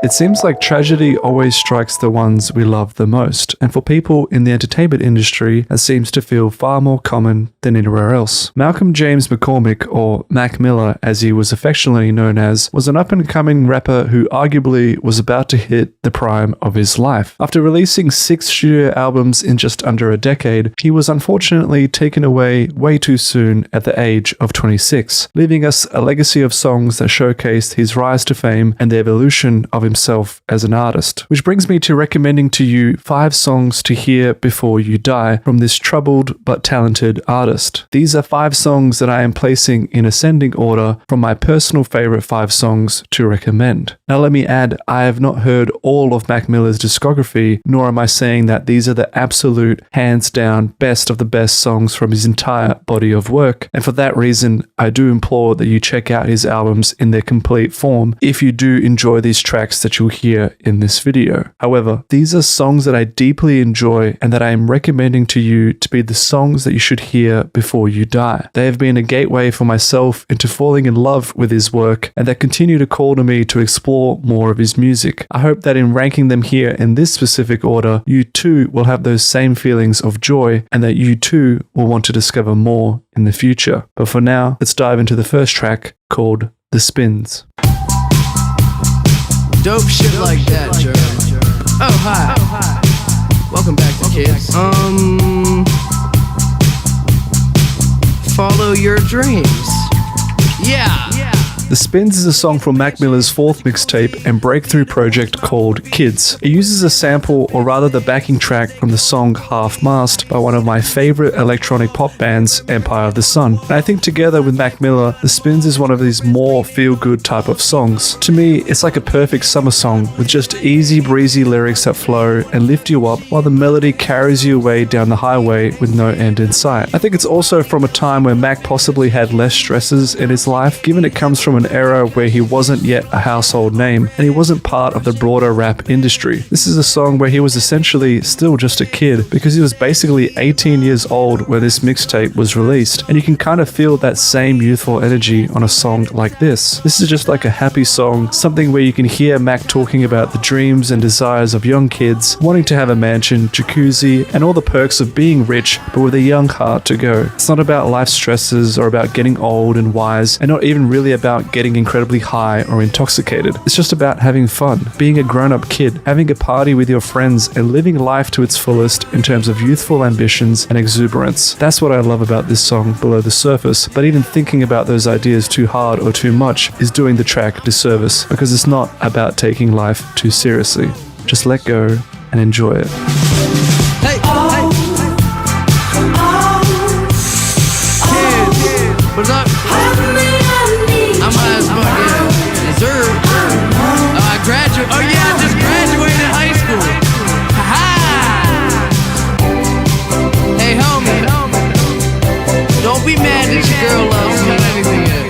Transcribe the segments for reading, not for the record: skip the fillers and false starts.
It seems like tragedy always strikes the ones we love the most, and for people in the entertainment industry, it seems to feel far more common than anywhere else. Malcolm James McCormick, or Mac Miller as he was affectionately known as, was an up-and-coming rapper who arguably was about to hit the prime of his life. After releasing 6 studio albums in just under a decade, he was unfortunately taken away way too soon at the age of 26, leaving us a legacy of songs that showcased his rise to fame and the evolution of himself as an artist. Which brings me to recommending to you 5 songs to hear before you die from this troubled but talented artist. These are 5 songs that I am placing in ascending order from my personal favorite 5 songs to recommend. Now let me add, I have not heard all of Mac Miller's discography, nor am I saying that these are the absolute, hands down, best of the best songs from his entire body of work, and for that reason, I do implore that you check out his albums in their complete form if you do enjoy these tracks that you'll hear in this video. However, these are songs that I deeply enjoy and that I am recommending to you to be the songs that you should hear before you die. They have been a gateway for myself into falling in love with his work, and that continue to call to me to explore more of his music. I hope that in ranking them here in this specific order, you too will have those same feelings of joy and that you too will want to discover more in the future. But for now, let's dive into the first track called The Spins. Dope shit like that, Jeremy. Oh, hi. Welcome back to kids. Follow your dreams. Yeah. The Spins is a song from Mac Miller's 4th mixtape and breakthrough project called Kids. It uses a sample, or rather the backing track, from the song Half Mast by one of my favorite electronic pop bands, Empire of the Sun. And I think together with Mac Miller, The Spins is one of these more feel-good type of songs. To me, it's like a perfect summer song with just easy breezy lyrics that flow and lift you up while the melody carries you away down the highway with no end in sight. I think it's also from a time where Mac possibly had less stresses in his life, given it comes from an era where he wasn't yet a household name and he wasn't part of the broader rap industry. This is a song where he was essentially still just a kid because he was basically 18 years old when this mixtape was released, and you can kind of feel that same youthful energy on a song like this. This is just like a happy song, something where you can hear Mac talking about the dreams and desires of young kids, wanting to have a mansion, jacuzzi, and all the perks of being rich but with a young heart to go. It's not about life stresses or about getting old and wise, and not even really about getting incredibly high or intoxicated. It's just about having fun, being a grown-up kid, having a party with your friends, and living life to its fullest in terms of youthful ambitions and exuberance. That's what I love about this song, Below the Surface, but even thinking about those ideas too hard or too much is doing the track disservice, because it's not about taking life too seriously. Just let go and enjoy it. Hey, hey. Kids, what's up? I'm high as fuck, yeah. Dessert. I graduated. Oh yeah, I just graduated high school. Ha-ha! Hey homie, don't be mad that your girl loves me or anything yet.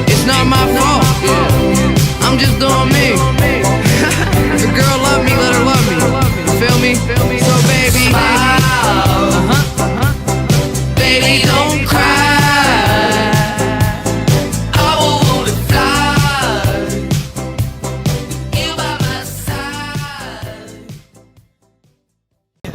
It's not my fault, yeah. I'm just doing me. If a girl love me, let her love me. You feel me? So baby, baby, don't cry.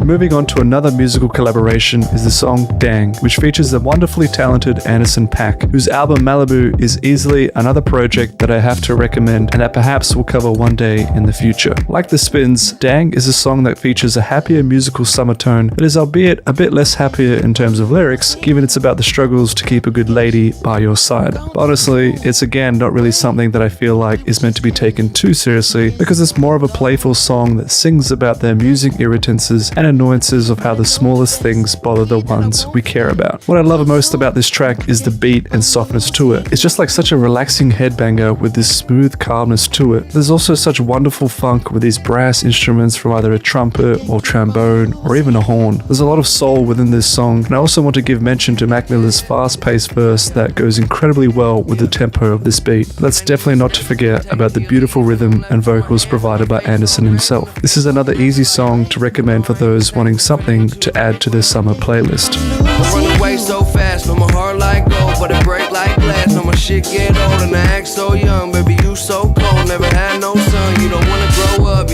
Moving on to another musical collaboration is the song Dang, which features the wonderfully talented Anderson .Paak, whose album Malibu is easily another project that I have to recommend and that perhaps we'll cover one day in the future. Like The Spins, Dang is a song that features a happier musical summer tone, but is albeit a bit less happier in terms of lyrics, given it's about the struggles to keep a good lady by your side. But honestly, it's again not really something that I feel like is meant to be taken too seriously, because it's more of a playful song that sings about the amusing irritances and annoyances of how the smallest things bother the ones we care about. What I love most about this track is the beat and softness to it. It's just like such a relaxing headbanger with this smooth calmness to it. There's also such wonderful funk with these brass instruments from either a trumpet or trombone or even a horn. There's a lot of soul within this song, and I also want to give mention to Mac Miller's fast-paced verse that goes incredibly well with the tempo of this beat. But that's definitely not to forget about the beautiful rhythm and vocals provided by Anderson himself. This is another easy song to recommend for those wanting something to add to their summer playlist. I run away so fast, no my heart like gold, but it break like glass. No my shit get old and I act so young, baby you so cold, never had no son. You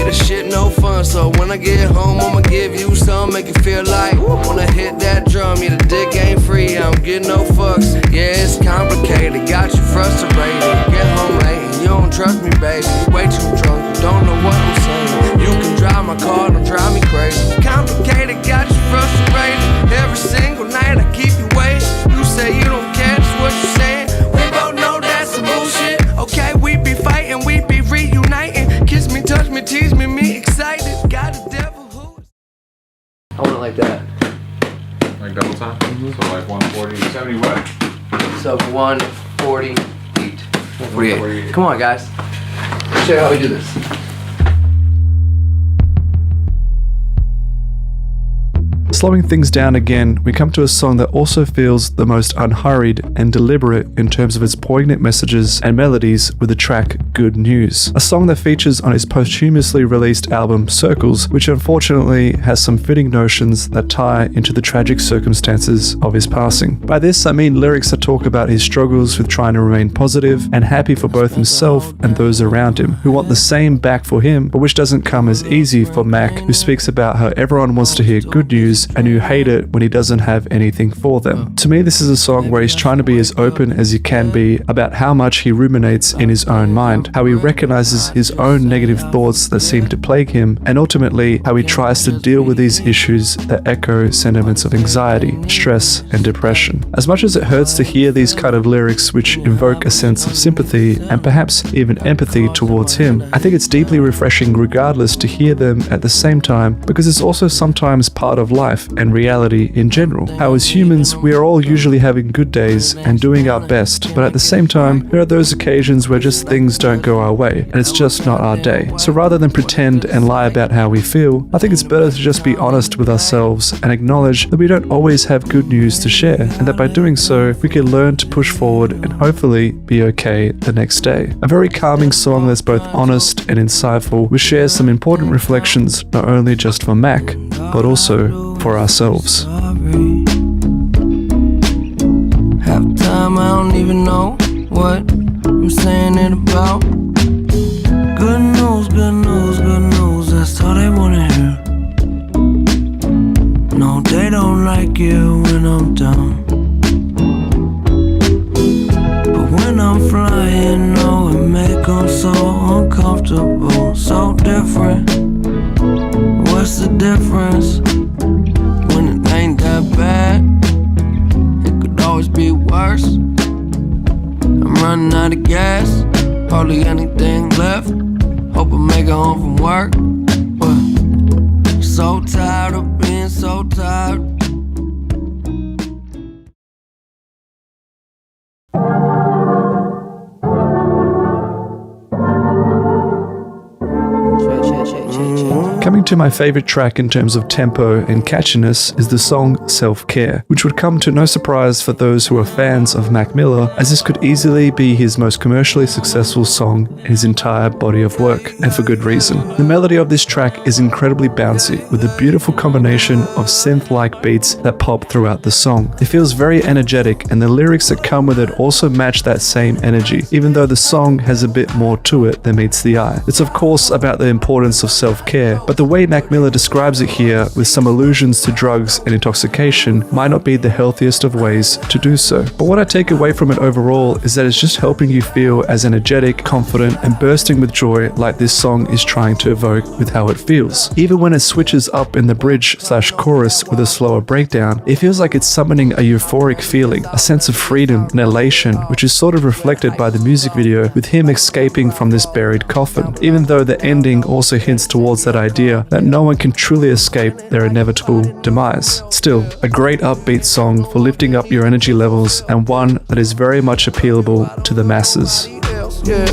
this shit no fun. So when I get home, I'ma give you some, make you feel like wanna hit that drum. Yeah, the dick ain't free, I don't get no fucks. Yeah, it's complicated, got you frustrated. Get home late and you don't trust me, baby. You way too drunk, you don't know what I'm saying. You can drive my car, don't drive me crazy. Complicated, got you frustrated. Every single night I keep you waiting. You say you don't care, that's what you saying. We both know that's some bullshit. Okay, we be fighting, we be reuniting. Kiss me, touch me, tease me, me excited. Got a devil who I want it like that. Like double time? So like 140, 70 what? So 148. 148. Come on, guys. Let's show you how we do this. Slowing things down again, we come to a song that also feels the most unhurried and deliberate in terms of its poignant messages and melodies with the track Good News. A song that features on his posthumously released album Circles, which unfortunately has some fitting notions that tie into the tragic circumstances of his passing. By this, I mean lyrics that talk about his struggles with trying to remain positive and happy for both himself and those around him, who want the same back for him, but which doesn't come as easy for Mac, who speaks about how everyone wants to hear good news and who hate it when he doesn't have anything for them. To me, this is a song where he's trying to be as open as he can be about how much he ruminates in his own mind, how he recognizes his own negative thoughts that seem to plague him, and ultimately how he tries to deal with these issues that echo sentiments of anxiety, stress, and depression. As much as it hurts to hear these kind of lyrics which invoke a sense of sympathy and perhaps even empathy towards him, I think it's deeply refreshing regardless to hear them at the same time, because it's also sometimes part of life and reality in general. How as humans, we are all usually having good days and doing our best, but at the same time, there are those occasions where just things don't go our way, and it's just not our day. So rather than pretend and lie about how we feel, I think it's better to just be honest with ourselves and acknowledge that we don't always have good news to share, and that by doing so, we can learn to push forward and hopefully be okay the next day. A very calming song that's both honest and insightful, which shares some important reflections not only just for Mac, but also for ourselves. Half the time I don't even know what I'm saying it about. Good news, good news, good news, that's all they wanna hear. No, they don't like it when I'm down, but when I'm flying, no, it make them so uncomfortable, so different. What's the difference? When it ain't that bad, it could always be worse. I'm running out of gas, hardly anything left. Hope I make it home from work, but so tired of being so tired. Coming to my favorite track in terms of tempo and catchiness is the song Self-Care, which would come to no surprise for those who are fans of Mac Miller, as this could easily be his most commercially successful song in his entire body of work, and for good reason. The melody of this track is incredibly bouncy, with a beautiful combination of synth-like beats that pop throughout the song. It feels very energetic, and the lyrics that come with it also match that same energy, even though the song has a bit more to it than meets the eye. It's of course about the importance of self-care, but the way Mac Miller describes it here, with some allusions to drugs and intoxication, might not be the healthiest of ways to do so. But what I take away from it overall is that it's just helping you feel as energetic, confident, and bursting with joy like this song is trying to evoke with how it feels. Even when it switches up in the bridge/chorus with a slower breakdown, it feels like it's summoning a euphoric feeling, a sense of freedom and elation, which is sort of reflected by the music video with him escaping from this buried coffin, even though the ending also hints towards that idea that no one can truly escape their inevitable demise. Still, a great upbeat song for lifting up your energy levels, and one that is very much appealable to the masses. Yeah.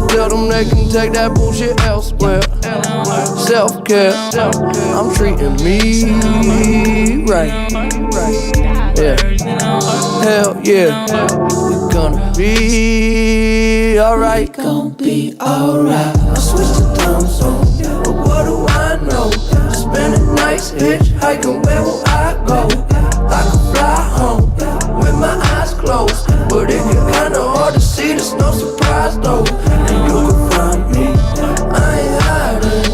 Tell them they can take that bullshit elsewhere. Self-care, I'm treating me right. Yeah, hell yeah, it's gonna be alright. Gonna be alright. I switched the time zone, but what do I know? Spending nights hitchhiking, where will I go? I could fly home with my eyes closed, but it get kinda hard to see, there's no surprise though. And you can find me, I ain't hiding.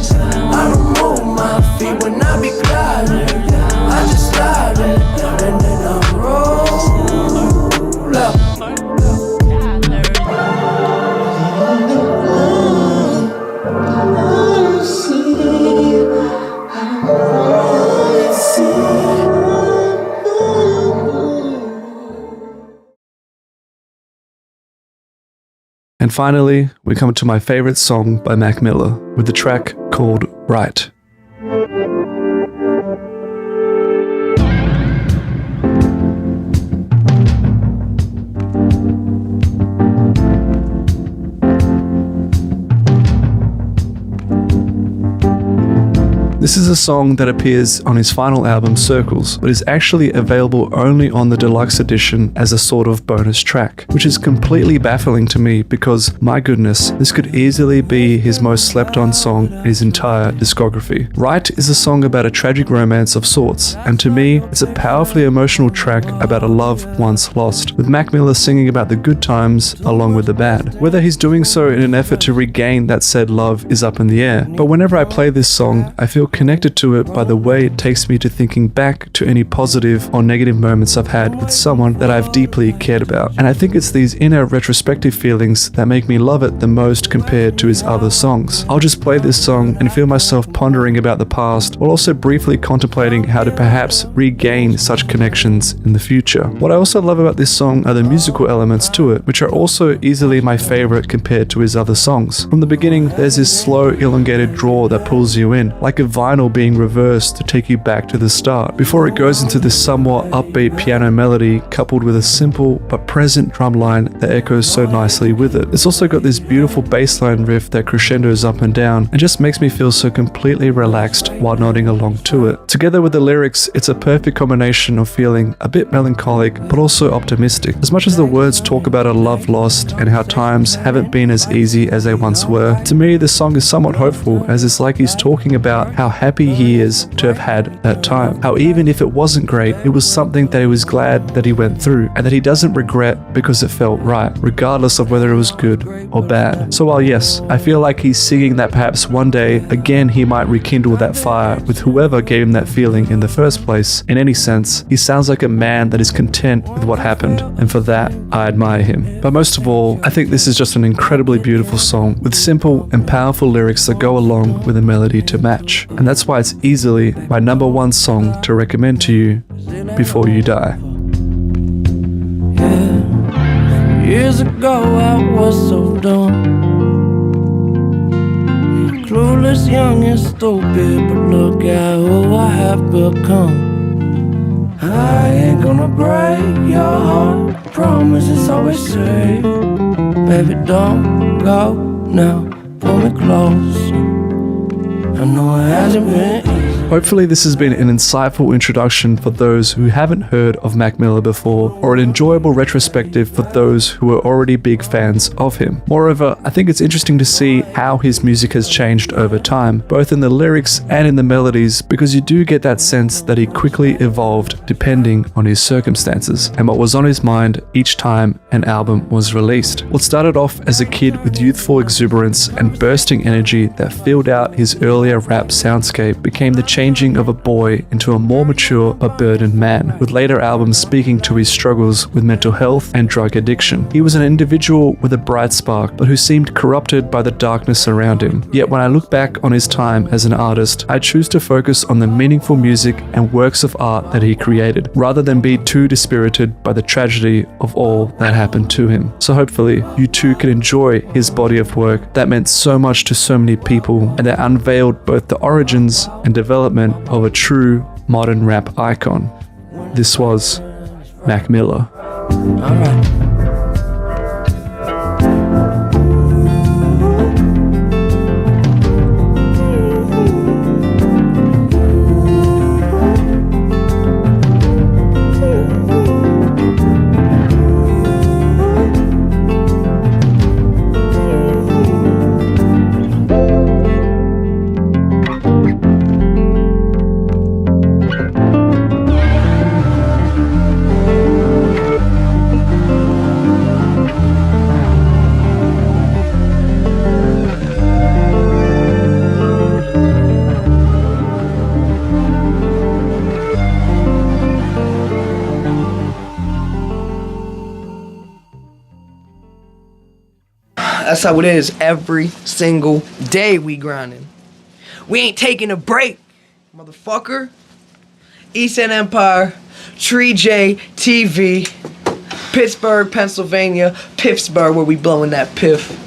And finally, we come to my favorite song by Mac Miller with the track called Right. This is a song that appears on his final album Circles, but is actually available only on the deluxe edition as a sort of bonus track, which is completely baffling to me because, my goodness, this could easily be his most slept on song in his entire discography. Right is a song about a tragic romance of sorts, and to me, it's a powerfully emotional track about a love once lost, with Mac Miller singing about the good times along with the bad. Whether he's doing so in an effort to regain that said love is up in the air, but whenever I play this song, I feel connected to it by the way it takes me to thinking back to any positive or negative moments I've had with someone that I've deeply cared about. And I think it's these inner retrospective feelings that make me love it the most compared to his other songs. I'll just play this song and feel myself pondering about the past while also briefly contemplating how to perhaps regain such connections in the future. What I also love about this song are the musical elements to it, which are also easily my favorite compared to his other songs. From the beginning, there's this slow, elongated draw that pulls you in, like a vinyl being reversed to take you back to the start, before it goes into this somewhat upbeat piano melody coupled with a simple but present drum line that echoes so nicely with it. It's also got this beautiful bass line riff that crescendos up and down and just makes me feel so completely relaxed while nodding along to it. Together with the lyrics, it's a perfect combination of feeling a bit melancholic but also optimistic. As much as the words talk about a love lost and how times haven't been as easy as they once were, to me the song is somewhat hopeful, as it's like he's talking about how happy he is to have had that time. How even if it wasn't great, it was something that he was glad that he went through, and that he doesn't regret because it felt right, regardless of whether it was good or bad. So while yes, I feel like he's singing that perhaps one day, again he might rekindle that fire with whoever gave him that feeling in the first place, in any sense, he sounds like a man that is content with what happened, and for that, I admire him. But most of all, I think this is just an incredibly beautiful song, with simple and powerful lyrics that go along with a melody to match. And that's why it's easily my number one song to recommend to you before you die. Yeah. Years ago I was so dumb, clueless, young and stupid, but look at who I have become. I ain't gonna break your heart, promise it's always safe. Baby, don't go now, pull me close. I know it hasn't been easy. Hopefully this has been an insightful introduction for those who haven't heard of Mac Miller before, or an enjoyable retrospective for those who are already big fans of him. Moreover, I think it's interesting to see how his music has changed over time, both in the lyrics and in the melodies, because you do get that sense that he quickly evolved depending on his circumstances and what was on his mind each time an album was released. What started off as a kid with youthful exuberance and bursting energy that filled out his earlier rap soundscape became the changing of a boy into a more mature but burdened man, with later albums speaking to his struggles with mental health and drug addiction. He was an individual with a bright spark, but who seemed corrupted by the darkness around him. Yet when I look back on his time as an artist, I choose to focus on the meaningful music and works of art that he created, rather than be too dispirited by the tragedy of all that happened to him. So hopefully, you too can enjoy his body of work that meant so much to so many people, and that unveiled both the origins and development of a true modern rap icon. This was Mac Miller. All right. That's how it is every single day we grinding. We ain't taking a break, motherfucker. East End Empire, Tree J TV. Pittsburgh, Pennsylvania, Pittsburgh, where we blowing that piff.